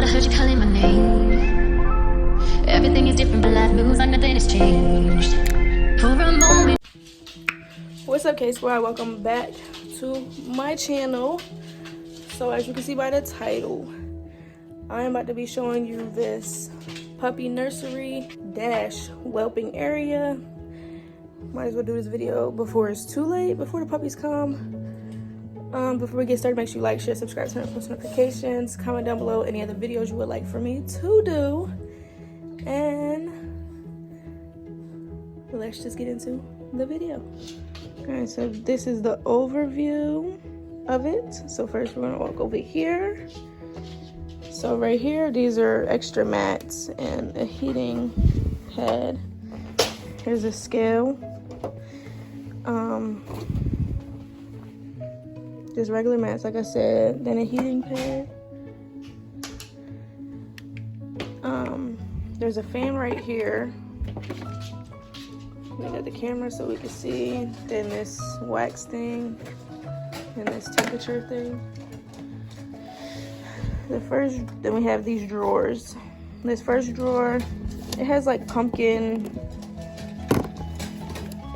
I heard you calling my name. Everything is different, but life moves on, nothing has changed. For a moment. What's up, K Squad? Welcome back to my channel. So as you can see by the title, I am about to be showing you this puppy nursery dash whelping area. Might as well do this video before it's too late, before the puppies come. Before we get started, make sure you like, share, subscribe, turn on post notifications, comment down below any other videos you would like for me to do, and let's just get into the video. Alright, so this is the overview of it. So first we're gonna walk over here. So right here, these are extra mats and a heating pad. Here's a scale. Just regular mats, like I said, then a heating pad. There's a fan right here. We got the camera so we can see. Then this wax thing and this temperature thing. Then we have these drawers. This first drawer, it has like pumpkin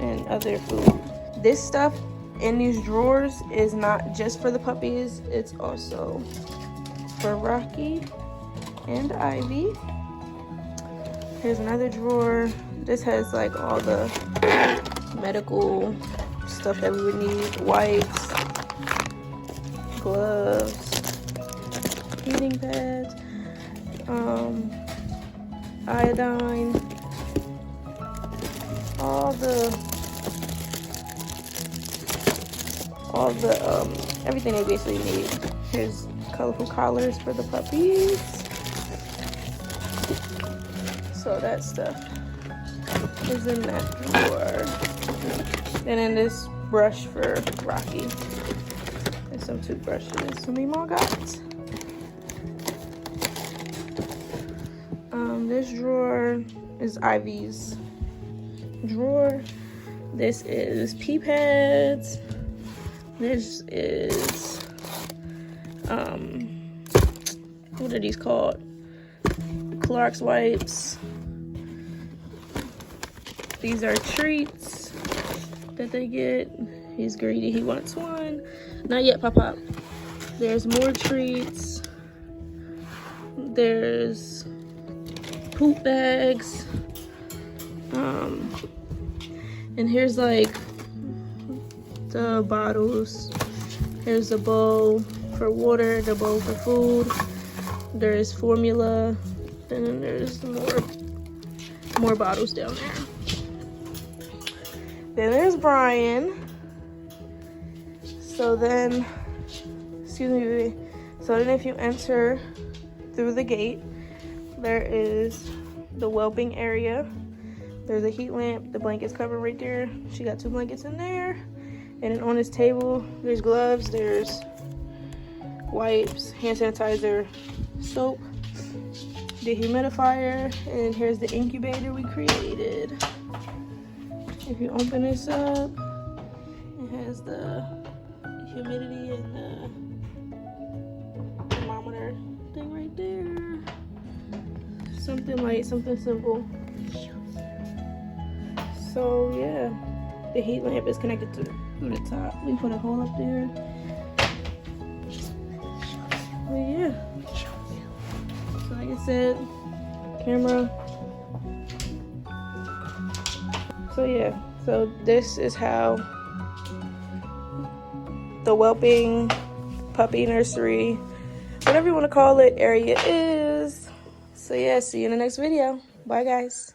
and other food. This stuff in these drawers is not just for the puppies, it's also for Rocky and Ivy. Here's another drawer. This has like all the medical stuff that we would need: wipes, gloves, heating pads, iodine, all the everything they basically need. Here's colorful collars for the puppies. So that stuff is in that drawer. And then this brush for Rocky. And some toothbrushes. Some more got. This drawer is Ivy's drawer. This is pee pads. This is what are these called? Clorox wipes. These are treats that they get. He's greedy, he wants one. Not yet, Pop. There's more treats. There's poop bags. And here's like the bottles. Here's a bowl for water, the bowl for food. There's formula. And then there's more bottles down there. Then there's Brian. So then, if you enter through the gate, there is the whelping area. There's a heat lamp, the blankets covered right there. She got 2 blankets in there. And then on this table, there's gloves, there's wipes, hand sanitizer, soap, dehumidifier, and here's the incubator we created. If you open this up, it has the humidity and the thermometer thing right there. Something light, something simple. So yeah, the heat lamp is connected to the top. We put a hole up there. But yeah. So like I said, camera. So yeah, so this is how the whelping puppy nursery, whatever you want to call it, area is. So yeah, see you in the next video. Bye guys.